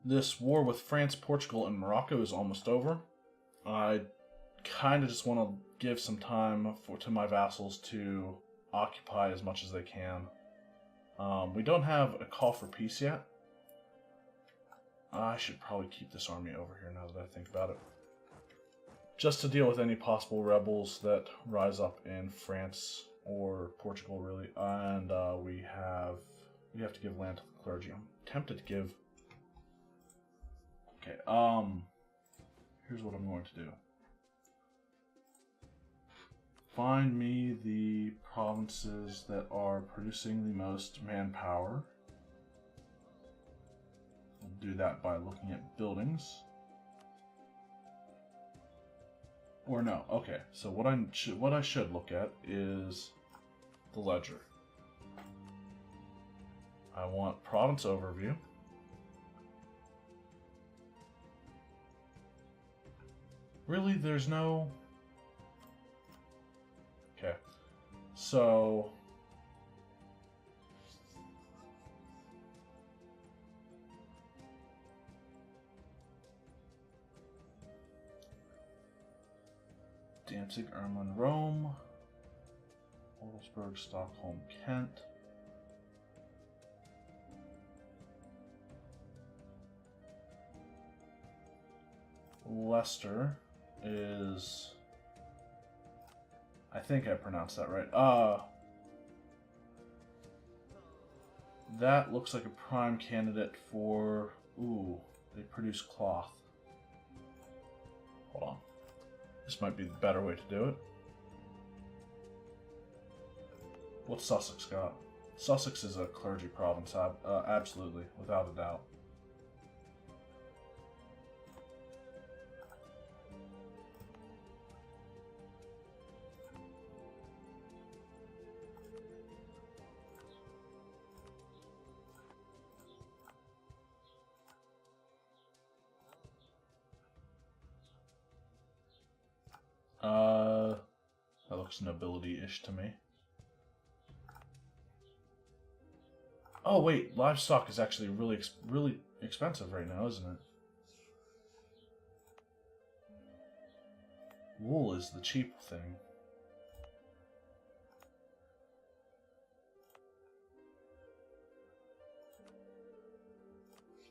this war with France, Portugal, and Morocco is almost over. I kind of just want to give some time to my vassals to occupy as much as they can. We don't have a call for peace yet. I should probably keep this army over here now that I think about it. Just to deal with any possible rebels that rise up in France or Portugal, really. And we have to give land to the clergy. I'm tempted to give... Okay, here's what I'm going to do. Find me the provinces that are producing the most manpower. We'll do that by looking at buildings. Or no, okay. So what I should look at is the ledger. I want province overview. Really, there's no... Okay, so... Danzig, Ermland, Rome, Orlesburg, Stockholm, Kent. Leicester is... I think I pronounced that right. That looks like a prime candidate for... Ooh, they produce cloth. Hold on. This might be the better way to do it. What's Sussex got? Sussex is a clergy province, absolutely, without a doubt. That looks nobility-ish to me. Oh wait, livestock is actually really expensive right now, isn't it? Wool is the cheap thing.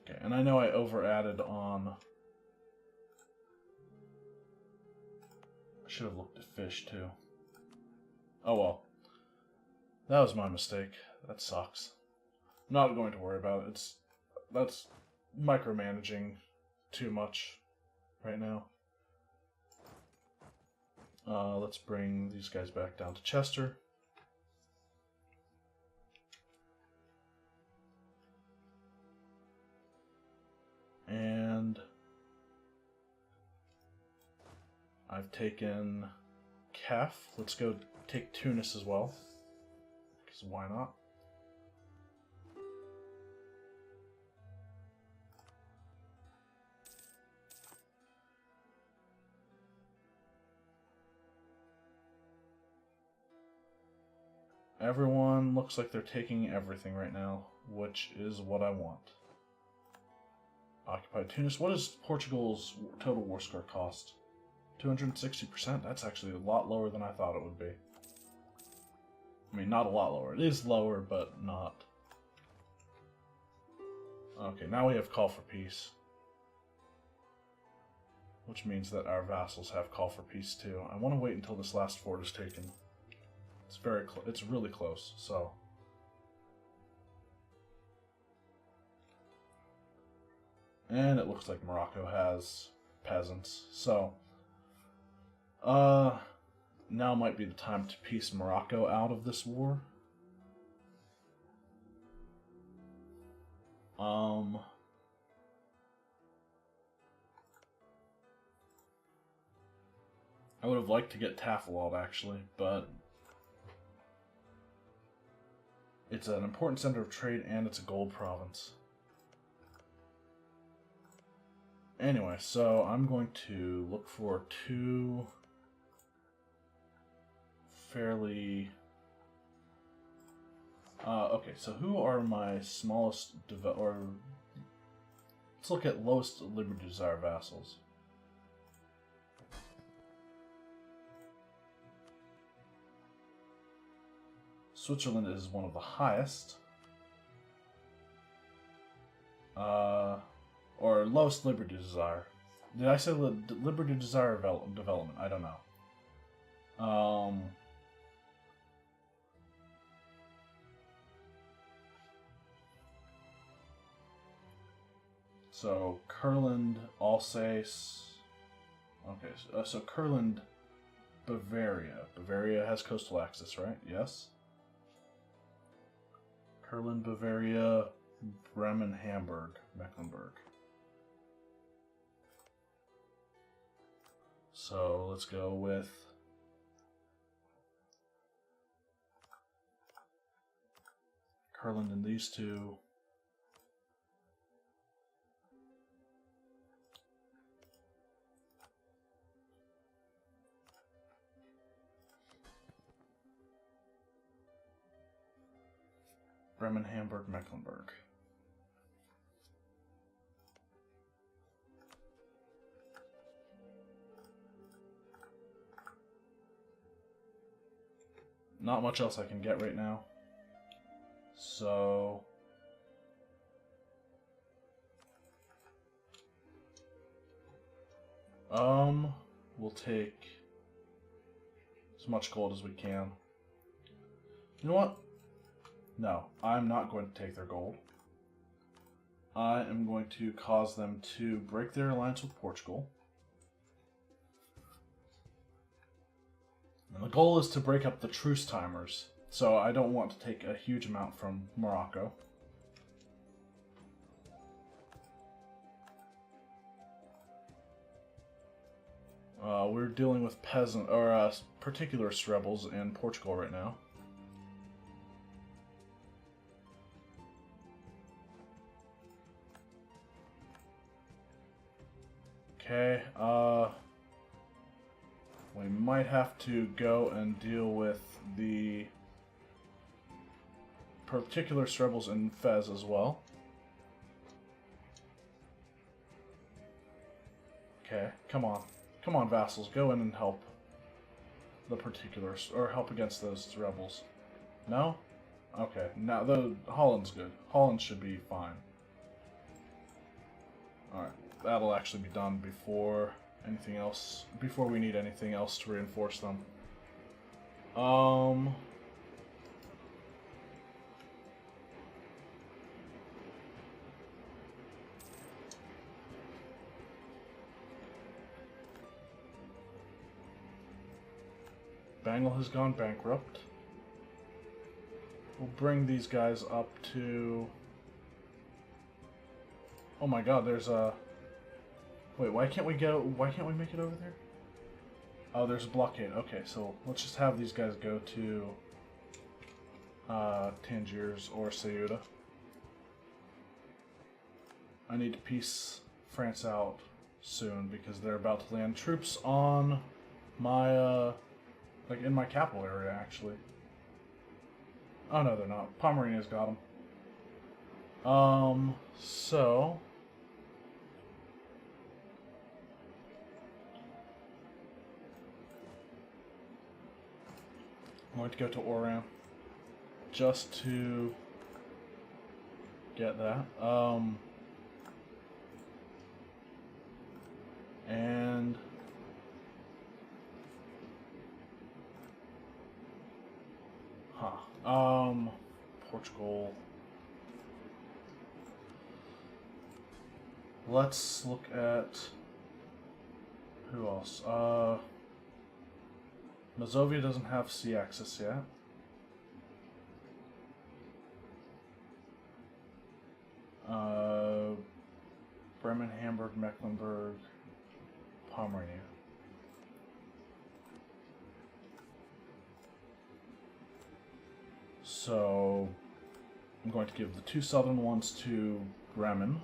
Okay, and I know I over-added on... I should have looked at fish, too. Oh well. That was my mistake. That sucks. I'm not going to worry about it. That's micromanaging too much right now. Let's bring these guys back down to Chester. And I've taken Kef. Let's go take Tunis as well. Because why not? Everyone looks like they're taking everything right now, which is what I want. Occupy Tunis. What does Portugal's total war score cost? 260%? That's actually a lot lower than I thought it would be. I mean, not a lot lower. It is lower, but not. Okay, now we have call for peace. Which means that our vassals have call for peace too. I want to wait until this last fort is taken. It's very close. It's really close, so... And it looks like Morocco has peasants, so... now might be the time to piece Morocco out of this war. I would have liked to get Tafilalt, actually, but it's an important center of trade and it's a gold province. Anyway, so I'm going to look for two fairly... okay, so who are my smallest Let's look at lowest liberty desire vassals. Switzerland is one of the highest. Or lowest liberty desire. Did I say liberty desire development? I don't know. So Kurland, Alsace. Okay, so Kurland, Bavaria. Bavaria has coastal access, right? Yes. Kurland, Bavaria, Bremen, Hamburg, Mecklenburg. So let's go with Kurland and these two. Bremen, Hamburg, Mecklenburg. Not much else I can get right now. So we'll take as much gold as we can. You know what? No, I'm not going to take their gold. I am going to cause them to break their alliance with Portugal. And the goal is to break up the truce timers, so I don't want to take a huge amount from Morocco. We're dealing with peasant or particular rebels in Portugal right now. Okay, we might have to go and deal with the particular rebels in Fez as well. Okay, come on. Come on, vassals, go in and help the particulars, or help against those rebels. No? Okay, now Holland's good. Holland should be fine. Alright, that'll actually be done before anything else, before we need anything else to reinforce them. Bengal has gone bankrupt. We'll bring these guys up to... Oh my god, there's a... Wait, why can't we make it over there? Oh, there's a blockade. Okay, so let's just have these guys go to Tangiers or Ceuta. I need to peace France out soon because they're about to land troops on my like in my capital area, actually. Oh no, they're not. Pomerania's got them. So I'm going to go to Oran just to get that. And Portugal. Let's look at who else. Mazovia doesn't have sea access yet. Bremen, Hamburg, Mecklenburg, Pomerania. So I'm going to give the two southern ones to Bremen.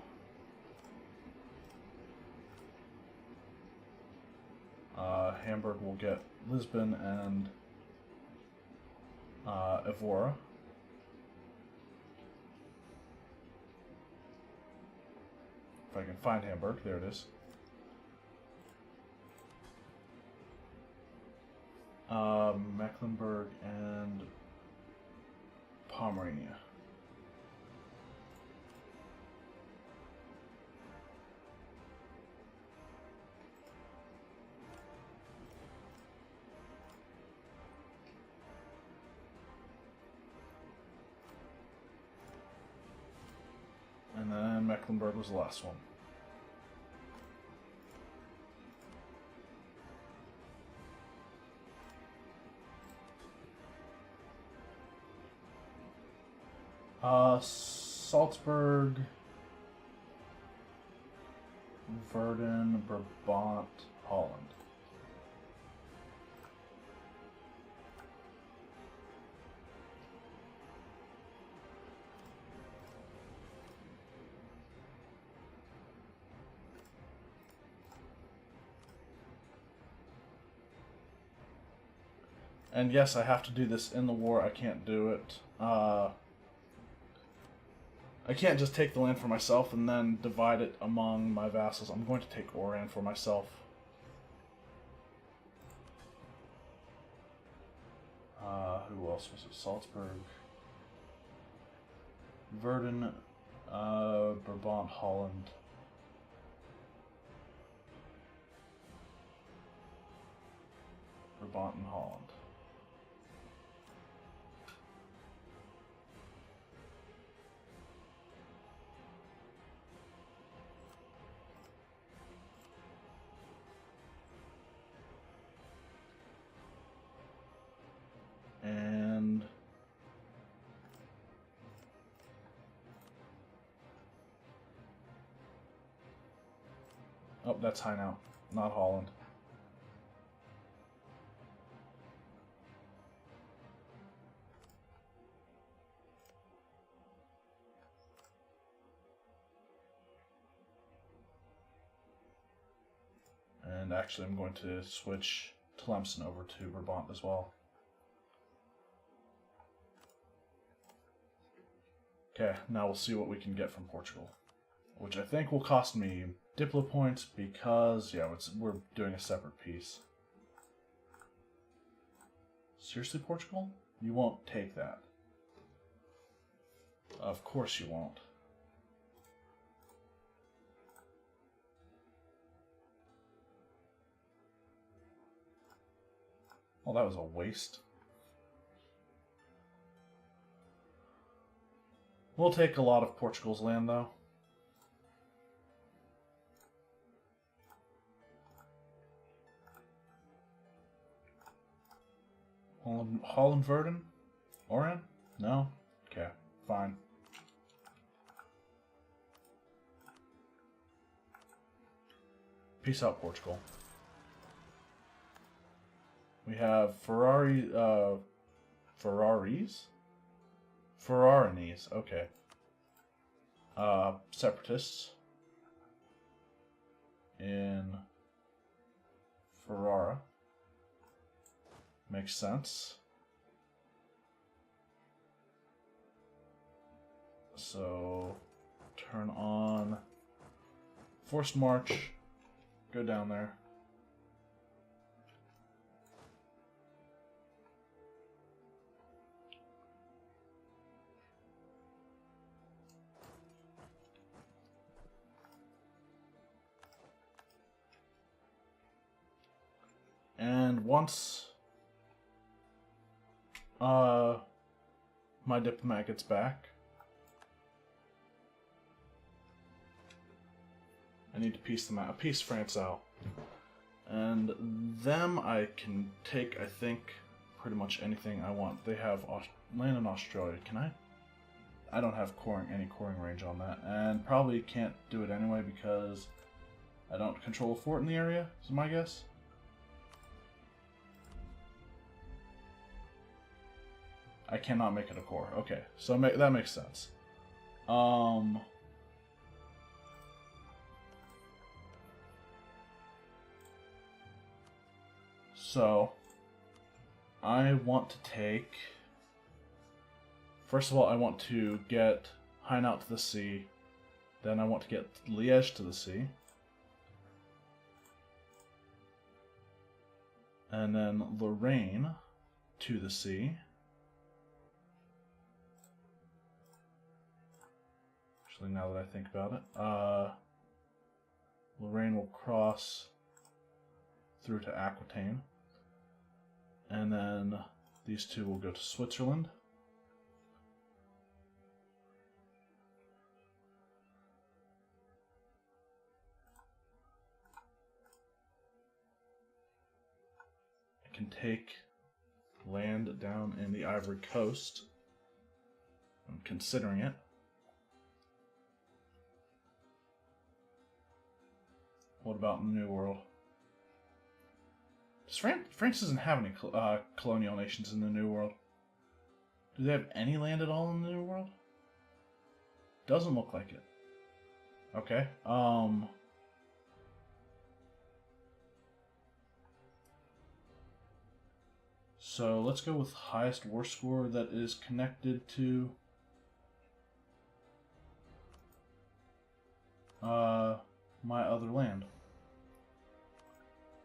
Hamburg will get Lisbon and If I can find Hamburg, there it is. Mecklenburg and Pomerania. And then Mecklenburg was the last one. Salzburg, Verden, Brabant, Holland. And yes, I have to do this in the war. I can't do it. I can't just take the land for myself and then divide it among my vassals. I'm going to take Oran for myself. Who else was it? Salzburg, Verden, Brabant, Holland. Brabant and Holland. And oh, that's Hainaut, not Holland. And actually, I'm going to switch Tlemcen over to Brabant as well. Okay, now we'll see what we can get from Portugal, which I think will cost me Diplo points because, yeah, we're doing a separate piece. Seriously, Portugal? You won't take that. Of course you won't. Well, that was a waste. We'll take a lot of Portugal's land, though. Holland, Verden? Oran? No? Okay, fine. Peace out, Portugal. We have Ferraris? Ferrarinese, okay. Separatists in Ferrara. Makes sense. So, turn on forced march, go down there. And once my diplomat gets back, I need to piece France out. And them I can take, I think, pretty much anything I want. They have land in Australia. Can I? I don't have any coring range on that. And probably can't do it anyway because I don't control a fort in the area, is my guess. I cannot make it a core. Okay, so that makes sense. So, I want to take... First of all, I want to get Hainaut to the sea Then I want to get Liège to the sea. And then Lorraine to the sea. Actually, now that I think about it, Lorraine will cross through to Aquitaine. And then these two will go to Switzerland. I can take land down in the Ivory Coast. I'm considering it. What about in the New World? France doesn't have any colonial nations in the New World. Do they have any land at all in the New World? Doesn't look like it. Okay. So let's go with highest war score that is connected to my other land.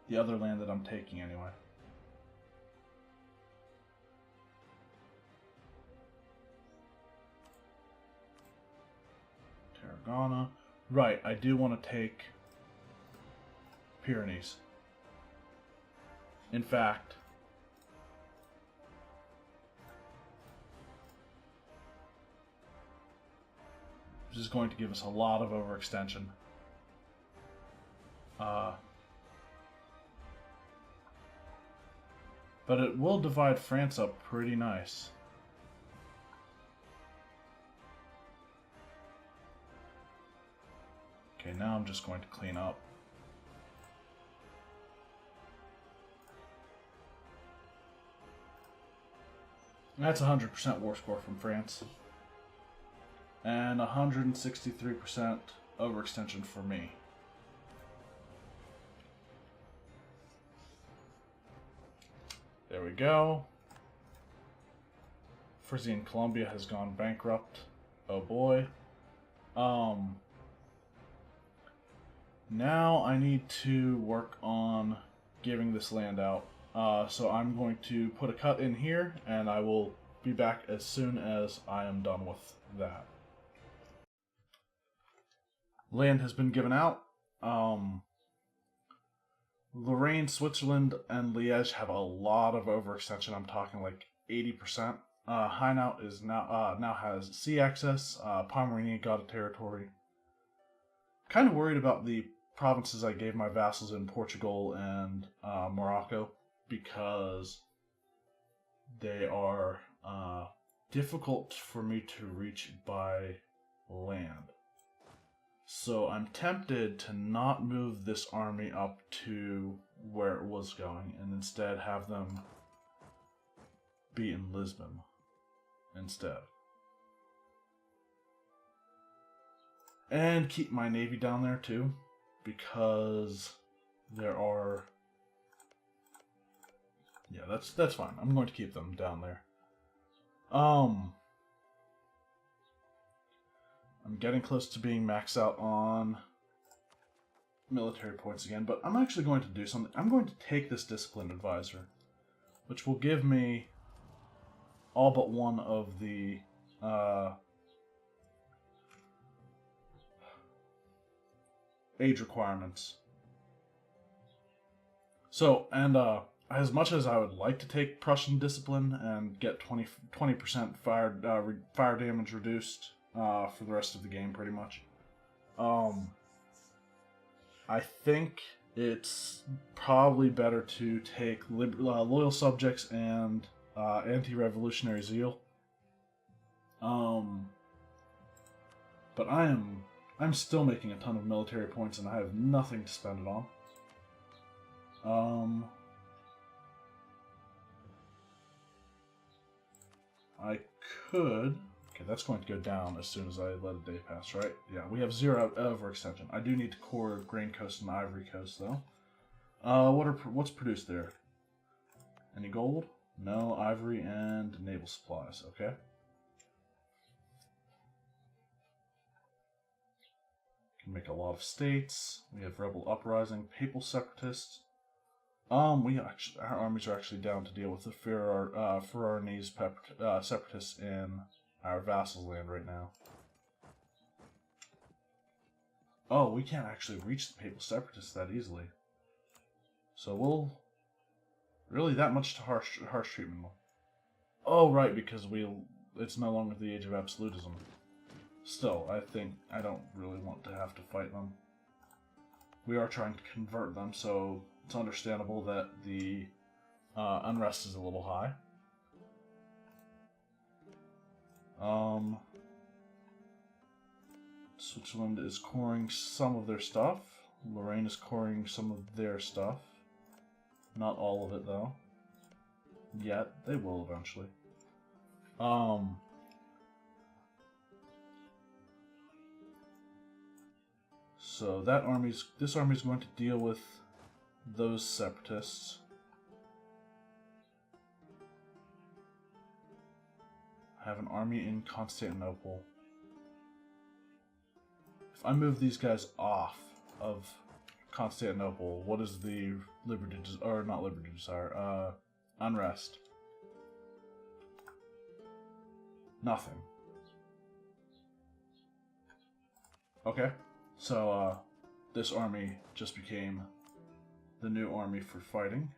The other land that I'm taking anyway. Tarragona. Right, I do want to take Pyrenees. In fact, this is going to give us a lot of overextension. But it will divide France up pretty nice. Okay, now I'm just going to clean up. That's 100% war score from France. And 163% overextension for me. There we go. Frisian Columbia has gone bankrupt. Oh boy. Now I need to work on giving this land out. So I'm going to put a cut in here, and I will be back as soon as I am done with that. Land has been given out. Lorraine, Switzerland, and Liège have a lot of overextension. I'm talking like 80%. Hainaut is now has sea access. Pomerania got a territory. Kind of worried about the provinces I gave my vassals in Portugal and Morocco, because they are difficult for me to reach by land. So I'm tempted to not move this army up to where it was going and instead have them be in Lisbon instead. And keep my navy down there too, because there are... Yeah, that's fine. I'm going to keep them down there. I'm getting close to being maxed out on military points again, but I'm actually going to do something. I'm going to take this discipline advisor, which will give me all but one of the age requirements. So, and as much as I would like to take Prussian discipline and get 20% fire damage reduced for the rest of the game, pretty much, I think it's probably better to take loyal subjects and anti-revolutionary zeal. But I'm still making a ton of military points, and I have nothing to spend it on. I could... Okay, that's going to go down as soon as I let a day pass, right? Yeah, we have 0 overextension. I do need to core Grain Coast and Ivory Coast, though. What's produced there? Any gold? No, ivory and naval supplies. Okay. can make a lot of states. We have rebel uprising, papal separatists. Our armies are actually down to deal with the Ferrarinese separatists in our vassals' land right now. Oh, we can't actually reach the papal separatists that easily. So we'll really that much to harsh treatment. Oh, right, because it's no longer the age of absolutism. Still, I don't really want to have to fight them. We are trying to convert them, so it's understandable that the unrest is a little high. Switzerland is coring some of their stuff. Lorraine is coring some of their stuff. Not all of it, though. Yet, they will eventually. So this army's going to deal with those separatists. I have an army in Constantinople. If I move these guys off of Constantinople, what is the unrest? Nothing. Okay, so this army just became the new army for fighting.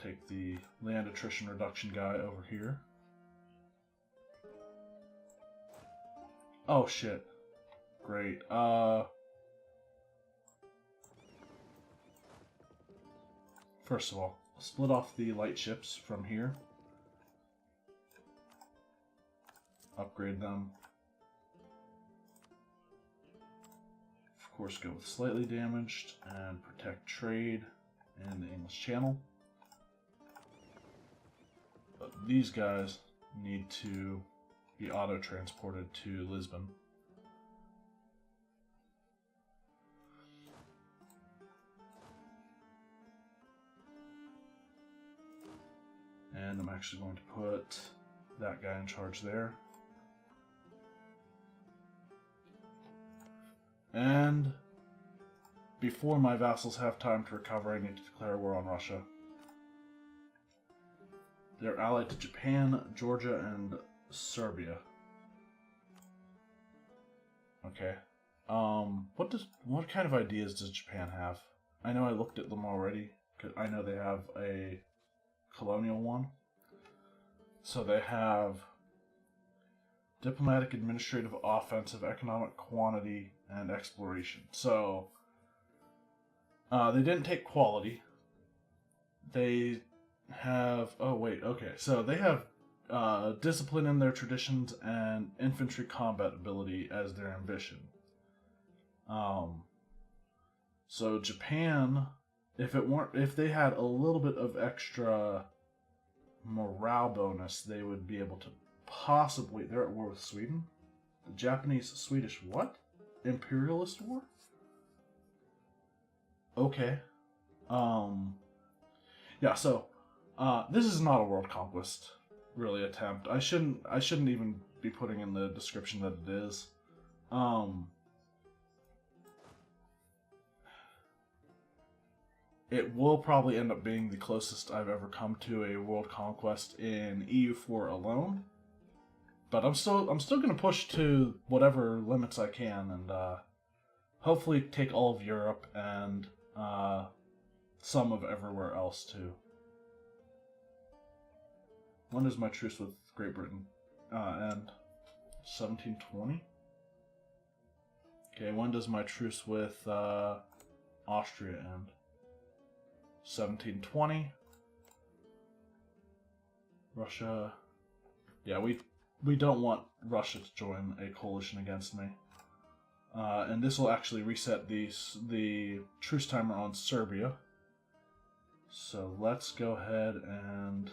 Take the land attrition reduction guy over here. Oh shit. Great. First of all, split off the light ships from here. Upgrade them. Of course, go with slightly damaged and protect trade in the English Channel. But these guys need to be auto-transported to Lisbon. And I'm actually going to put that guy in charge there. And before my vassals have time to recover, I need to declare war on Russia. They're allied to Japan, Georgia, and Serbia. Okay. What kind of ideas does Japan have? I know I looked at them already. I know they have a colonial one. So they have diplomatic, administrative, offensive, economic, quantity, and exploration. So they didn't take quality. They have so they have discipline in their traditions and infantry combat ability as their ambition. So Japan, if they had a little bit of extra morale bonus, they would be able to possibly. They're at war with Sweden. The Japanese-Swedish what? Imperialist war? Okay. Yeah. So this is not a world conquest really attempt. I shouldn't even be putting in the description that it is. It will probably end up being the closest I've ever come to a world conquest in EU4 alone. But I'm still going to push to whatever limits I can, and hopefully take all of Europe and some of everywhere else too. When does my truce with Great Britain end? 1720? Okay, when does my truce with Austria end? 1720. Russia. Yeah, we don't want Russia to join a coalition against me. And this will actually reset the truce timer on Serbia. So let's go ahead and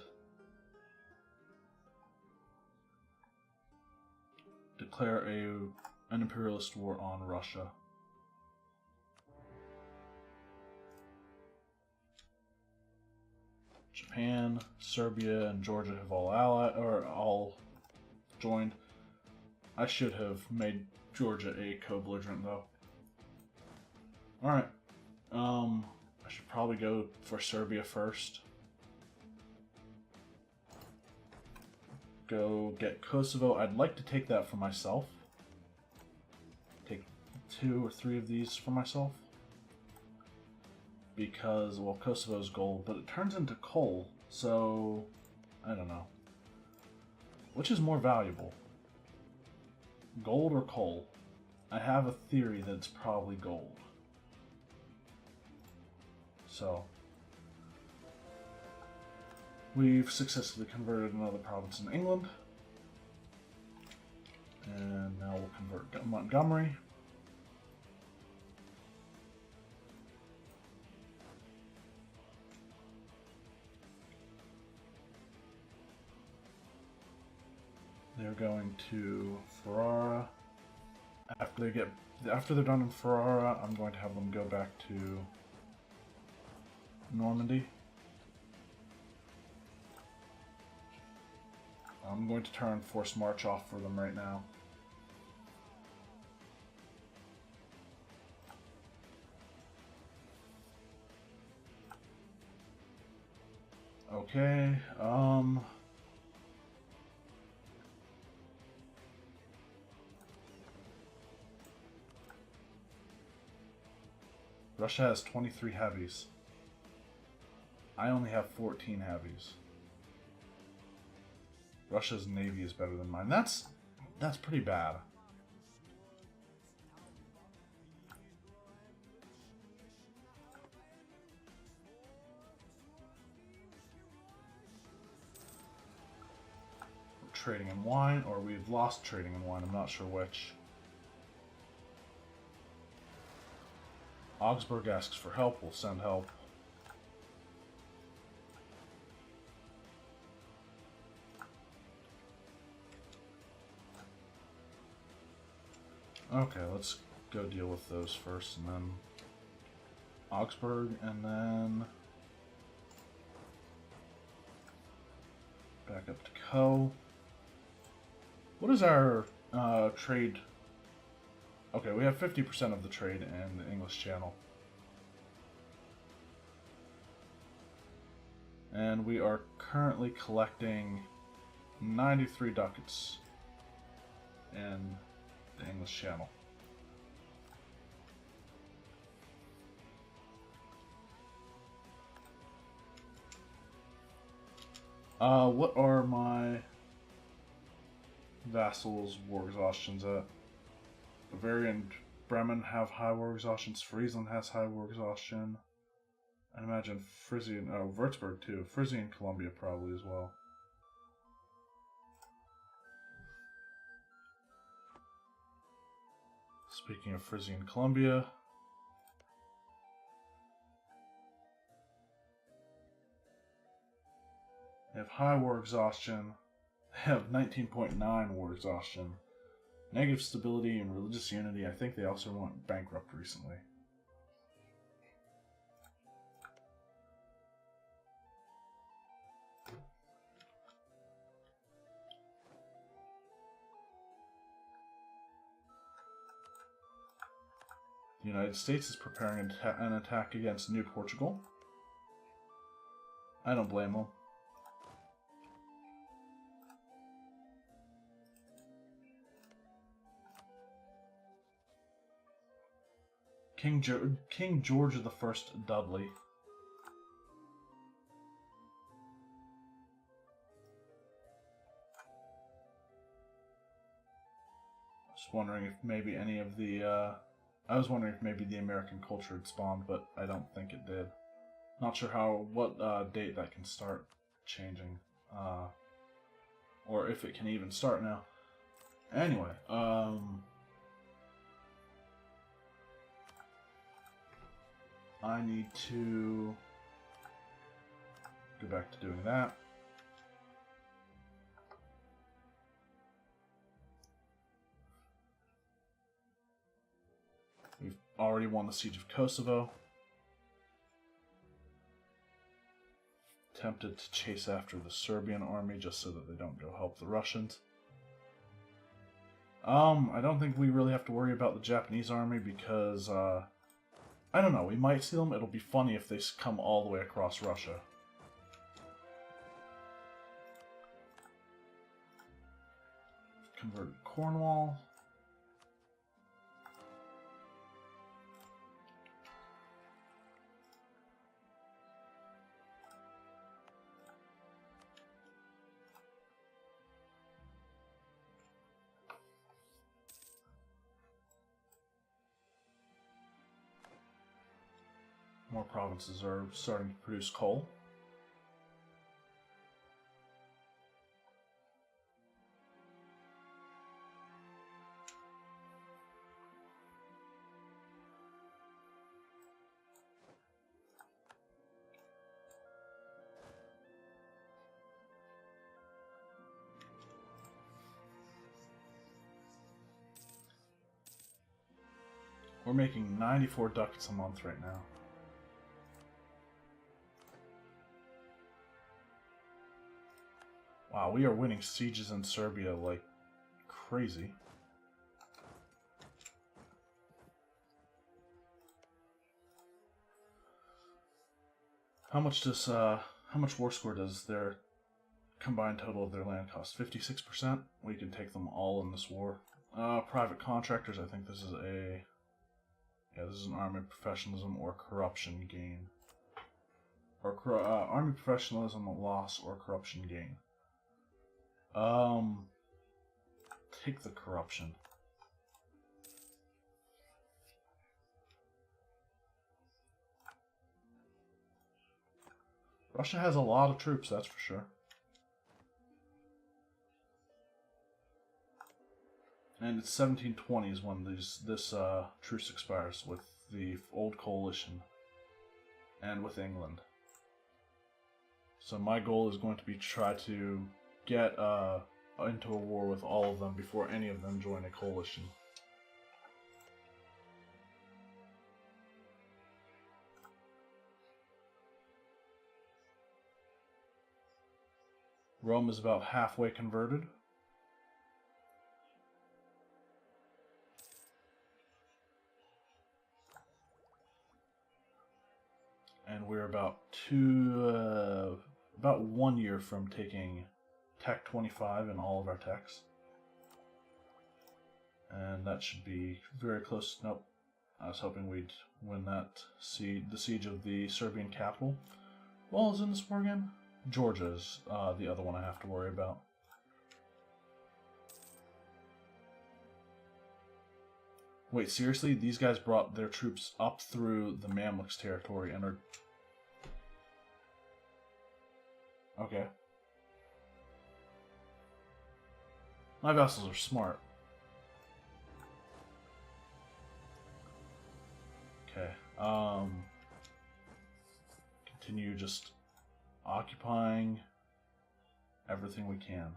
declare an imperialist war on Russia. Japan, Serbia, and Georgia have all joined. I should have made Georgia a co-belligerent though. Alright. I should probably go for Serbia first. Go get Kosovo. I'd like to take that for myself. Take 2 or 3 of these for myself. Because, well, Kosovo's gold, but it turns into coal, so I don't know. Which is more valuable? Gold or coal? I have a theory that it's probably gold. So, we've successfully converted another province in England. And now we'll convert Montgomery. They're going to Ferrara. After they're done in Ferrara, I'm going to have them go back to Normandy. I'm going to turn forced march off for them right now. Okay, Russia has 23 heavies. I only have 14 heavies. Russia's navy is better than mine. That's pretty bad. We're trading in wine, or we've lost trading in wine. I'm not sure which. Augsburg asks for help. We'll send help. Okay, let's go deal with those first, and then Augsburg, and then back up to Co. What is our trade? Okay, we have 50% of the trade in the English Channel. And we are currently collecting 93 ducats in the English Channel. What are my vassals' war exhaustions at? Bavaria and Bremen have high war exhaustions. Friesland has high war exhaustion. I'd imagine Frisian, Würzburg too. Frisian Columbia probably as well. Speaking of Frisian Columbia, they have high war exhaustion. They have 19.9 war exhaustion. Negative stability and religious unity. I think they also went bankrupt recently. The United States is preparing an attack against New Portugal. I don't blame them. King George I Dudley. Just wondering if maybe any of the I was wondering if maybe the American culture had spawned, but I don't think it did. Not sure what date that can start changing, or if it can even start now. Anyway, I need to go back to doing that. We've already won the siege of Kosovo. Tempted to chase after the Serbian army just so that they don't go help the Russians. I don't think we really have to worry about the Japanese army because, I don't know, we might see them. It'll be funny if they come all the way across Russia. Converted Cornwall. More provinces are starting to produce coal. We're making 94 ducats a month right now. Wow, we are winning sieges in Serbia like crazy. How much war score does their combined total of their land cost? 56%? We can take them all in this war. Private contractors, I think this is a... Yeah, this is an army professionalism or corruption gain. Or army professionalism loss or corruption gain. Take the corruption. Russia has a lot of troops, that's for sure. And it's 1720 is when this truce expires with the old coalition and with England. So my goal is going to be to try to get into a war with all of them before any of them join a coalition. Rome is about halfway converted. And we're about 1 year from taking Tech 25 in all of our techs. And that should be very close. Nope. I was hoping we'd win that the siege of the Serbian capital. Well, is in this war again? Georgia's the other one I have to worry about. Wait, seriously? These guys brought their troops up through the Mamluks territory and are... Okay. My vassals are smart. Okay. Continue just occupying everything we can.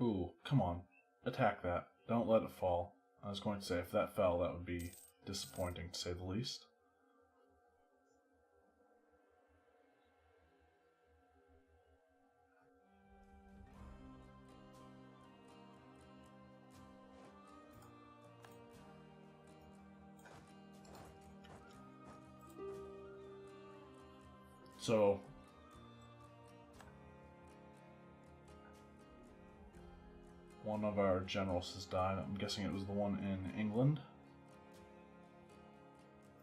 Ooh, come on. Attack that. Don't let it fall. I was going to say, if that fell, that would be disappointing, to say the least. So... one of our generals has died. I'm guessing it was the one in England.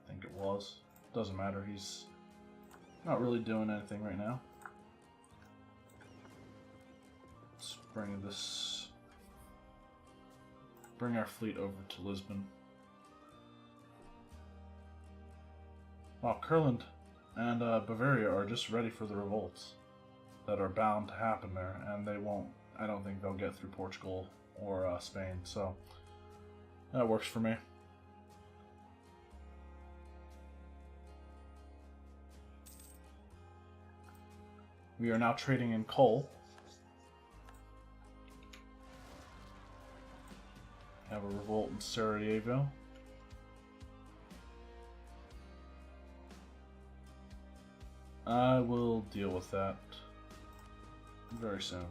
I think it was. Doesn't matter. He's not really doing anything right now. Let's bring our fleet over to Lisbon. While Kurland and Bavaria are just ready for the revolts that are bound to happen there, and they won't. I don't think they'll get through Portugal or Spain, so that works for me. We are now trading in coal. Have a revolt in Sarajevo. I will deal with that very soon.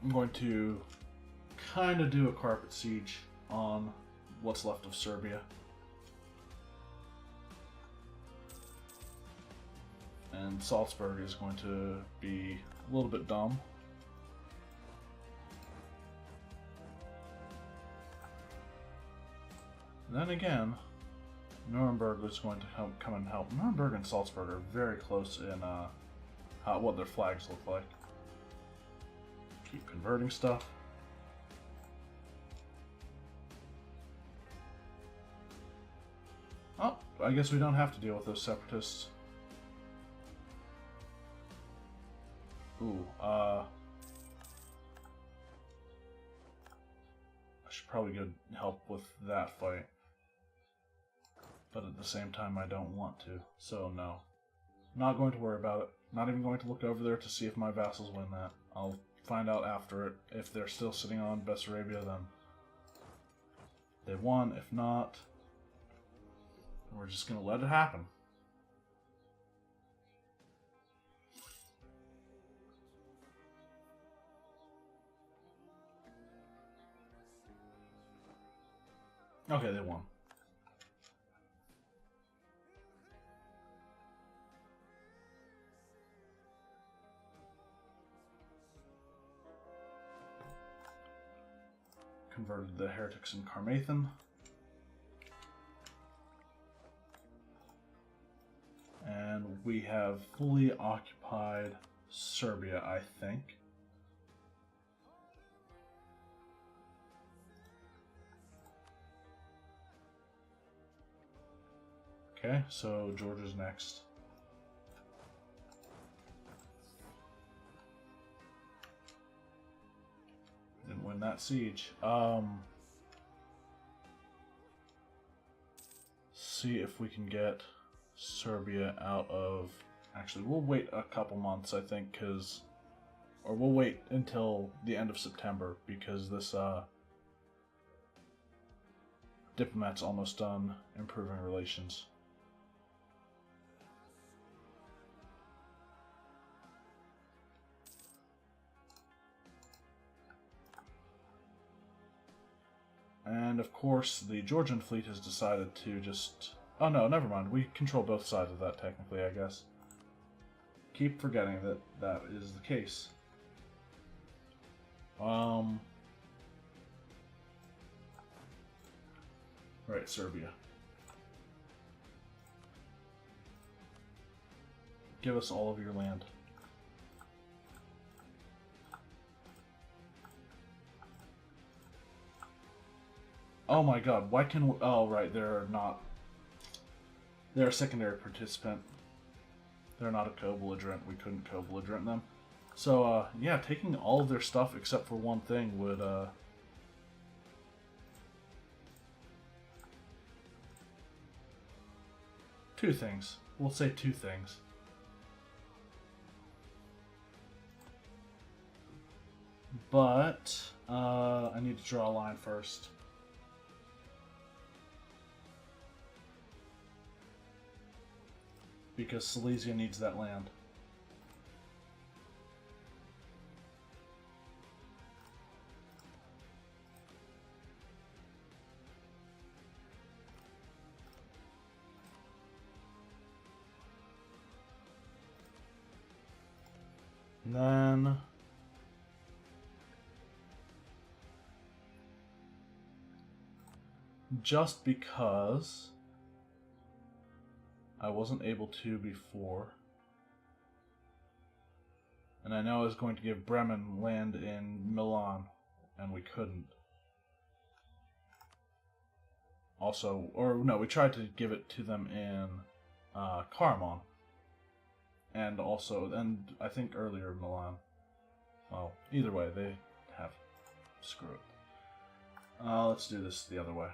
I'm going to kind of do a carpet siege on what's left of Serbia. And Salzburg is going to be a little bit dumb. Then again, Nuremberg is going to come and help. Nuremberg and Salzburg are very close in what their flags look like. Keep converting stuff. Oh, I guess we don't have to deal with those separatists. Ooh, I should probably go help with that fight. But at the same time, I don't want to, so no. Not going to worry about it. Not even going to look over there to see if my vassals win that. I'll find out after it. If they're still sitting on Bessarabia, then they won. If not, we're just going to let it happen. Okay, they won. Converted the heretics in Carmarthen. And we have fully occupied Serbia, I think. Okay, so Georgia's next. Didn't win that siege. See if we can get Serbia out of... Actually, we'll wait a couple months, I think, because... Or we'll wait until the end of September, because this diplomat's almost done improving relations. And of course, the Georgian fleet has decided to just... Oh no, never mind. We control both sides of that, technically, I guess. Keep forgetting that that is the case. Right, Serbia. Give us all of your land. Oh my god, why can we... Oh, right, they're not... They're a secondary participant. They're not a co-belligerent. We couldn't co-belligerent them. So, yeah, taking all of their stuff except for one thing would, Two things. We'll say two things. But, I need to draw a line first. Because Silesia needs that land. And then... Just because... I wasn't able to before. And I know I was going to give Bremen land in Milan, and we couldn't. Also, or no, we tried to give it to them in Karaman. And also, and I think earlier Milan. Well, either way, they have. Screw it. Let's do this the other way.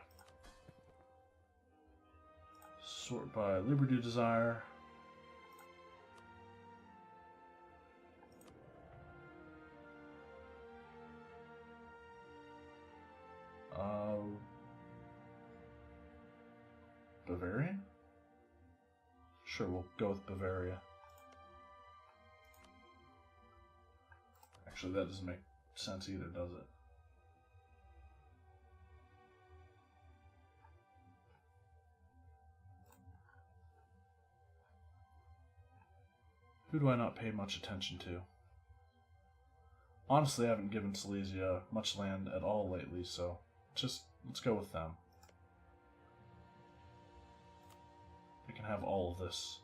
Sort by Liberty Desire. Bavarian? Sure, we'll go with Bavaria. Actually, that doesn't make sense either, does it? Who do I not pay much attention to? Honestly, I haven't given Silesia much land at all lately, so let's go with them. We can have all of this.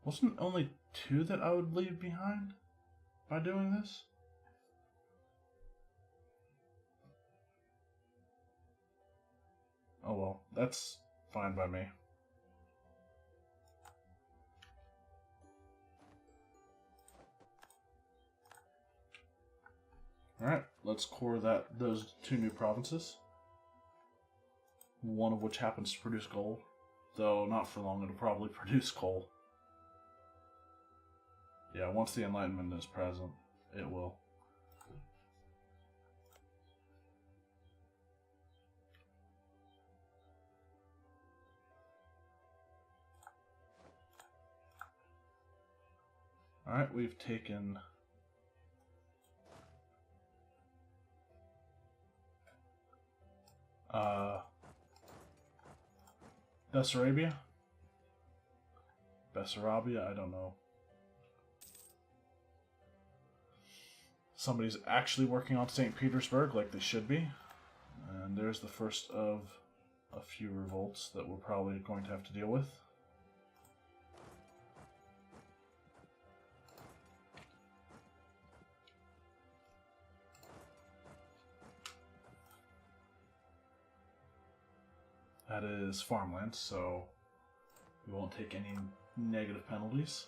Wasn't only 2 that I would leave behind by doing this? Oh well, that's fine by me. Alright, let's core those 2 new provinces. One of which happens to produce gold. Though not for long, it'll probably produce coal. Yeah, once the Enlightenment is present, it will. Alright, we've taken Bessarabia? Bessarabia? I don't know. Somebody's actually working on St. Petersburg like they should be. And there's the first of a few revolts that we're probably going to have to deal with. That is farmland, so we won't take any negative penalties.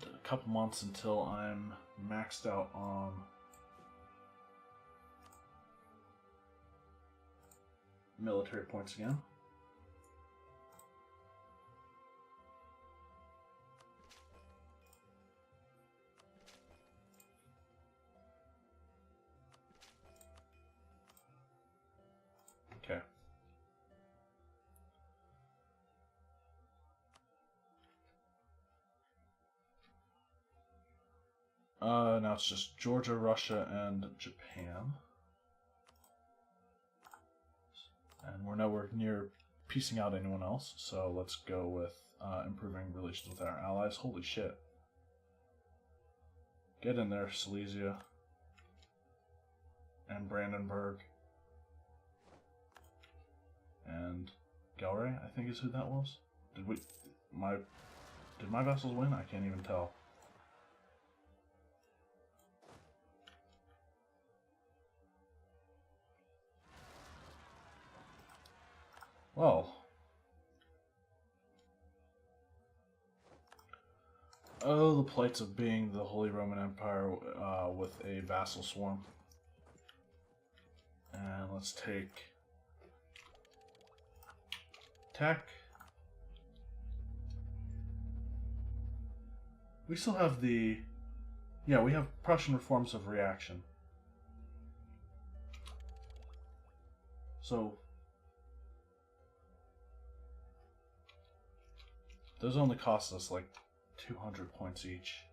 A couple months until I'm maxed out on military points again. Okay. Now it's just Georgia, Russia, and Japan. And we're nowhere near piecing out anyone else, so let's go with improving relations with our allies. Holy shit. Get in there, Silesia. And Brandenburg. And Galray, I think is who that was. Did my vessels win? I can't even tell. Well. Oh, the plights of being the Holy Roman Empire with a vassal swarm. And let's take tech. We still have the... Yeah, we have Prussian reforms of reaction. So... those only cost us like 200 points each.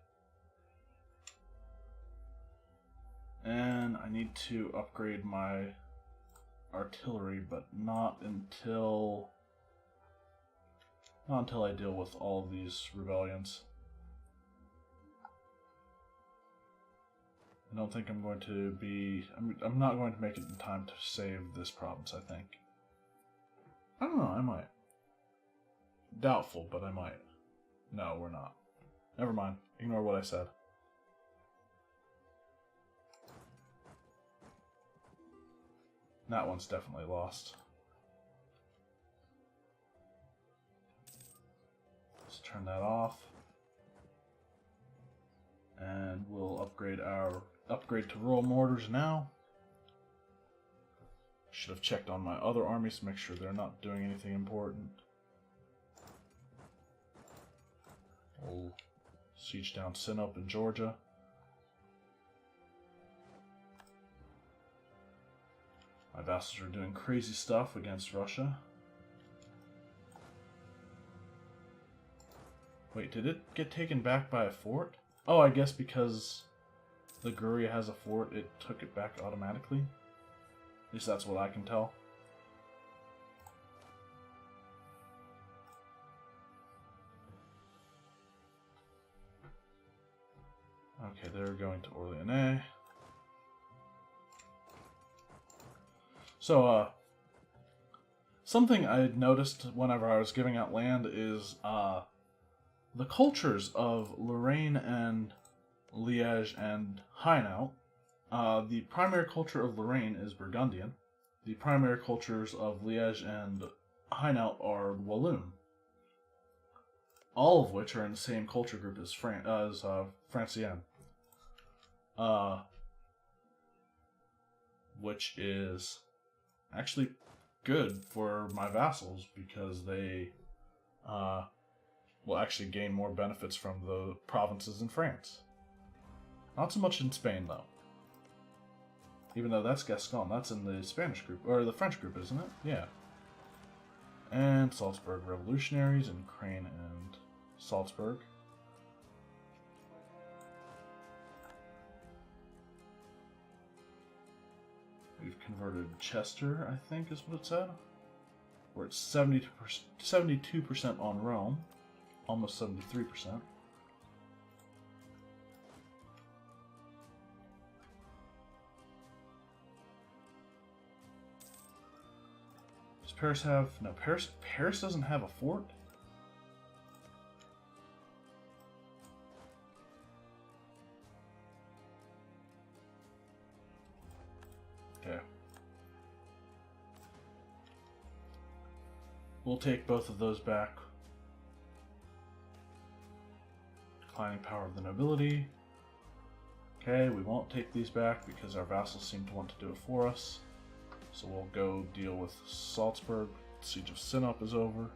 And I need to upgrade my artillery, but not until I deal with all of these rebellions. I don't think I'm going to be... I'm not going to make it in time to save this province, I think. I don't know, I might. Doubtful, but I might. No, we're not. Never mind. Ignore what I said. That one's definitely lost. Let's turn that off. And we'll upgrade to royal mortars now. Should have checked on my other armies to make sure they're not doing anything important. We'll siege down Sinop in Georgia. My vassals are doing crazy stuff against Russia. Wait, did it get taken back by a fort? Oh, I guess because Liguria has a fort, it took it back automatically. At least that's what I can tell. Okay, they're going to Orléans. So, something I had noticed whenever I was giving out land is the cultures of Lorraine and Liège and Hainaut. The primary culture of Lorraine is Burgundian. The primary cultures of Liège and Hainaut are Walloon. All of which are in the same culture group as Francienne. Which is actually good for my vassals because they will actually gain more benefits from the provinces in France. Not so much in Spain, though. Even though that's Gascon, that's in the Spanish group, or the French group, isn't it? Yeah. And Salzburg Revolutionaries in Crane and Salzburg. We've converted Chester, I think is what it said. We're at 72% on Rome. Almost 73%. Does Paris have... No, Paris doesn't have a fort? Okay. We'll take both of those back. Declining power of the nobility. Okay, we won't take these back because our vassals seem to want to do it for us. So we'll go deal with Salzburg. Siege of Sinop is over.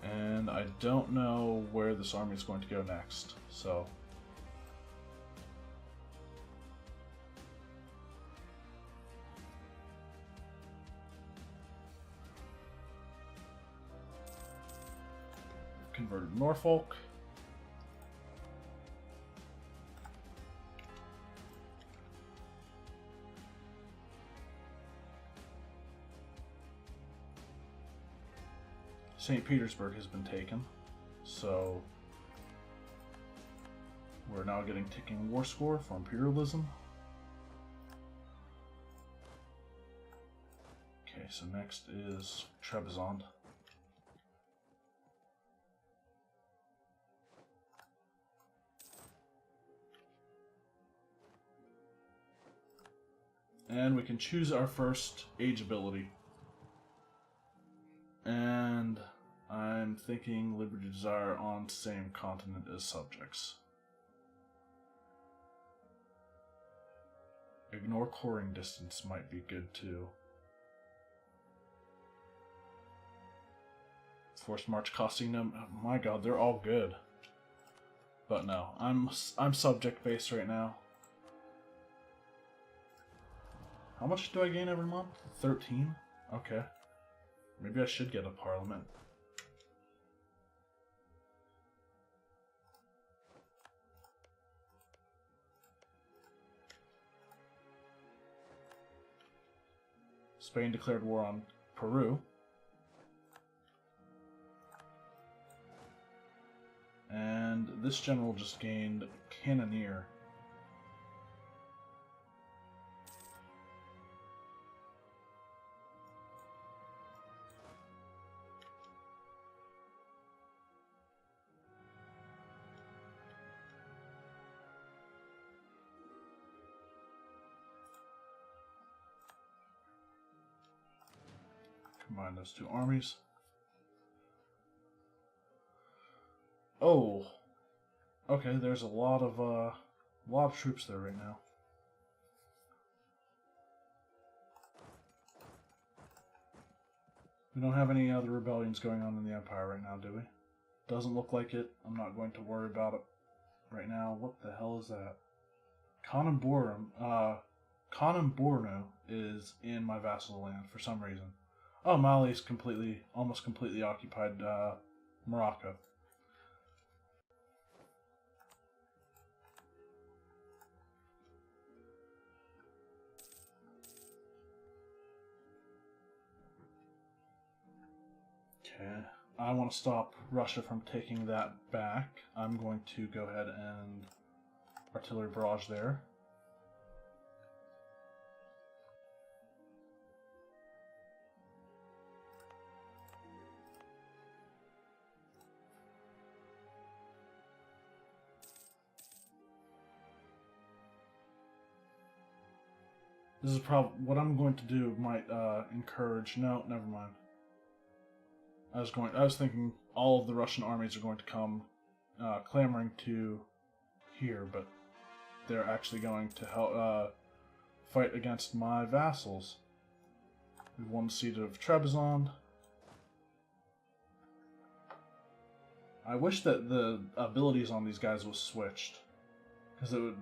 And I don't know where this army is going to go next, so... Converted Norfolk. St. Petersburg has been taken, so we're now getting ticking war score for imperialism. Okay, so next is Trebizond. And we can choose our first age ability. And I'm thinking Liberty Desire on same continent as subjects. Ignore coring distance might be good too. Forced March costing them. Oh my god, they're all good. But no, I'm subject based right now. How much do I gain every month? 13? Okay. Maybe I should get a parliament. Spain declared war on Peru. And this general just gained Cannoneer. Combine those two armies. Oh, okay. There's a lot of troops there right now. We don't have any other rebellions going on in the Empire right now, do we? Doesn't look like it. I'm not going to worry about it right now. What the hell is that? Kanem Borno is in my vassal land for some reason. Oh, Mali's almost completely occupied Morocco. Okay, I want to stop Russia from taking that back. I'm going to go ahead and artillery barrage there. This is probably what I'm going to do. Might encourage. No, never mind. I was thinking all of the Russian armies are going to come clamoring to here, but they're actually going to help fight against my vassals. We've won the siege of Trebizond. I wish that the abilities on these guys was switched, because it would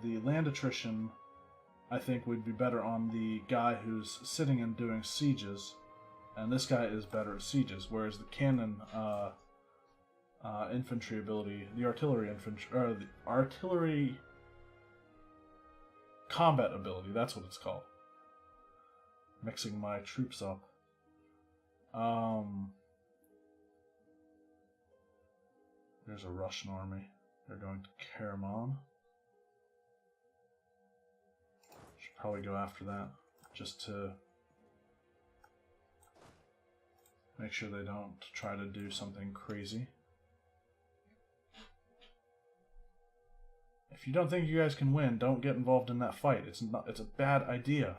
the land attrition, I think, would be better on the guy who's sitting and doing sieges, and this guy is better at sieges, whereas the cannon infantry ability, the artillery combat ability, that's what it's called. Mixing my troops up. There's a Russian army. They're going to Karaman. Should probably go after that, just to make sure they don't try to do something crazy. If you don't think you guys can win, don't get involved in that fight. It's a bad idea.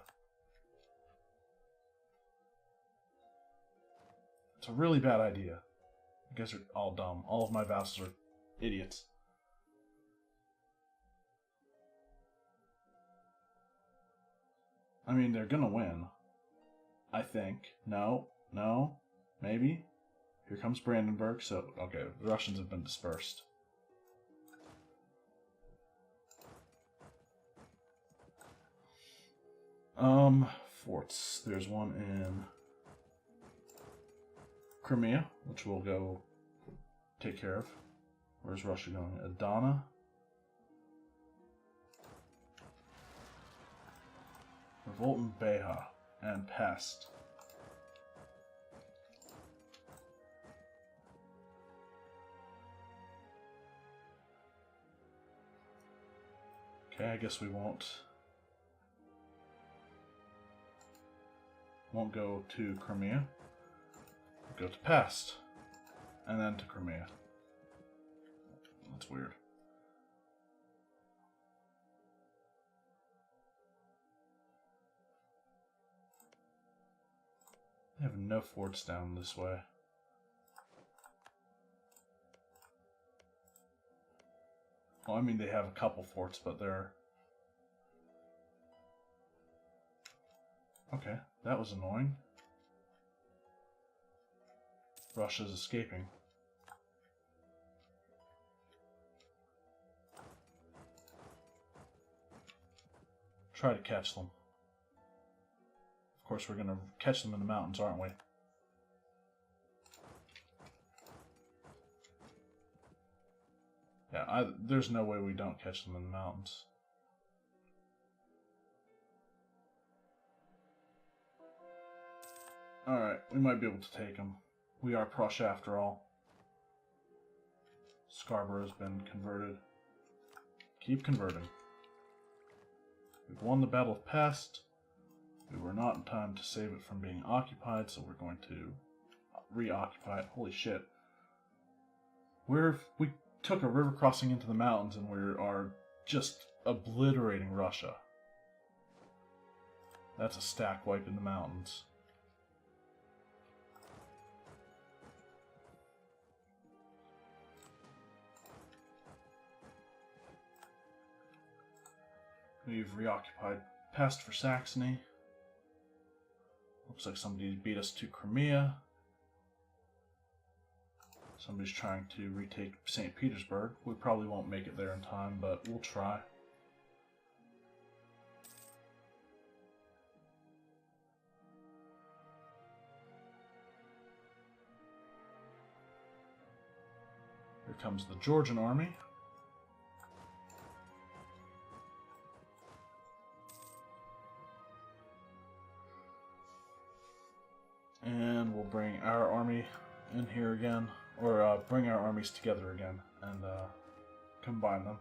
It's a really bad idea. You guys are all dumb. All of my vassals are idiots. I mean, they're gonna win. I think. No, maybe. Here comes Brandenburg, so, okay, the Russians have been dispersed. Forts. There's one in Crimea, which we'll go take care of. Where's Russia going? Adana. Revolt in Beja and Pest. Okay, I guess we won't go to Crimea. We'll go to Pest, and then to Crimea. That's weird. They have no forts down this way. Well, I mean, they have a couple forts, but they're... Okay, that was annoying. Russia's escaping. Try to catch them. Of course, we're going to catch them in the mountains, aren't we? Yeah, there's no way we don't catch them in the mountains. Alright, we might be able to take them. We are Prussia after all. Scarborough's been converted. Keep converting. We've won the Battle of Pest. We were not in time to save it from being occupied, so we're going to reoccupy it. Holy shit. We took a river crossing into the mountains and we are just obliterating Russia. That's a stack wipe in the mountains. We've reoccupied Pest for Saxony. Looks like somebody beat us to Crimea. Somebody's trying to retake St. Petersburg. We probably won't make it there in time, but we'll try. Here comes the Georgian army. And we'll bring our army in here again, or bring our armies together again and combine them.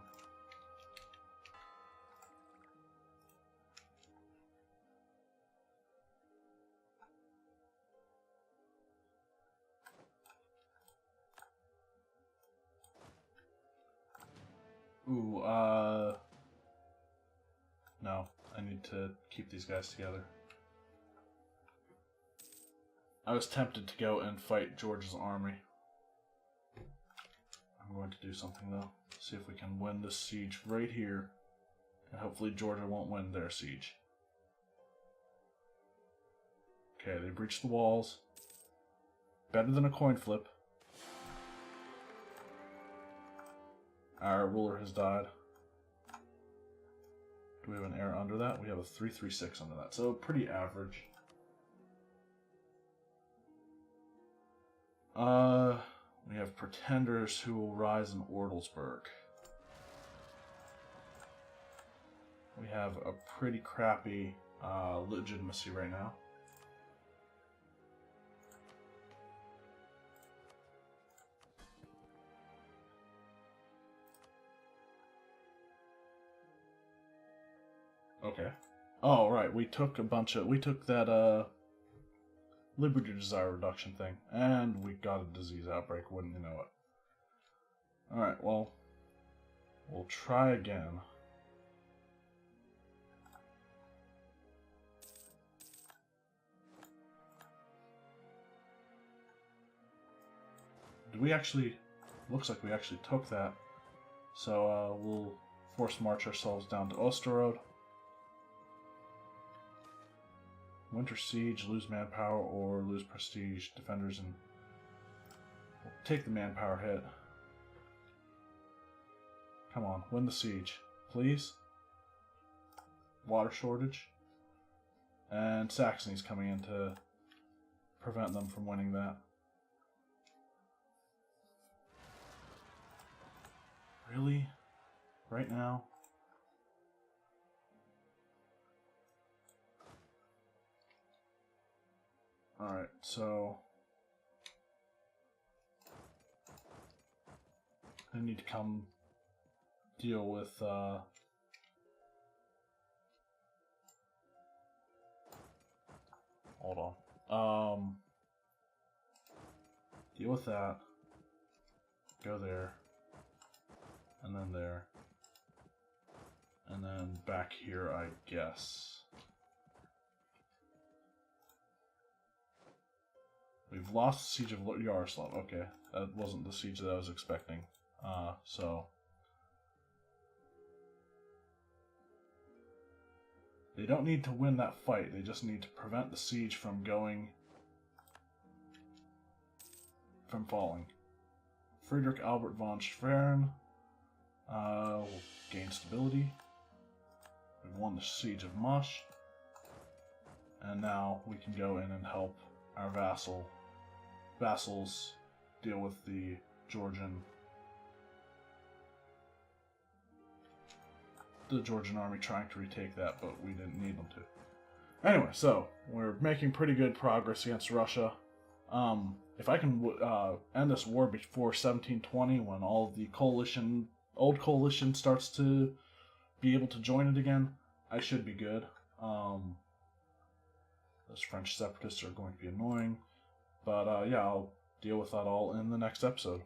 Ooh, no, I need to keep these guys together. I was tempted to go and fight George's army. I'm going to do something though. See if we can win this siege right here. And hopefully Georgia won't win their siege. Okay, they breached the walls. Better than a coin flip. Our ruler has died. Do we have an heir under that? We have a 336 under that, so pretty average. We have pretenders who will rise in Ortelsburg. We have a pretty crappy legitimacy right now. Okay. Oh, right. We took that Liberty Desire Reduction thing, and we got a disease outbreak, wouldn't you know it. Alright, well, we'll try again. Did we actually... Looks like we actually took that. So, we'll force march ourselves down to Osterode. Winter Siege, lose manpower or lose prestige, defenders, and we'll take the manpower hit. Come on, win the siege, please. Water shortage. And Saxony's coming in to prevent them from winning that. Really? Right now? Alright, so I need to come deal with hold on. Deal with that. Go there. And then there. And then back here, I guess. We've lost the siege of Yaroslav. Okay, that wasn't the siege that I was expecting. So they don't need to win that fight. They just need to prevent the siege from going from falling. Friedrich Albert von Schwerin will gain stability. We won the Siege of Mosh. And now we can go in and help our vassals deal with the Georgian army trying to retake that, but we didn't need them to. Anyway, so we're making pretty good progress against Russia. If I can end this war before 1720, when all of the old coalition starts to be able to join it again, I should be good. Those French separatists are going to be annoying. But yeah, I'll deal with that all in the next episode.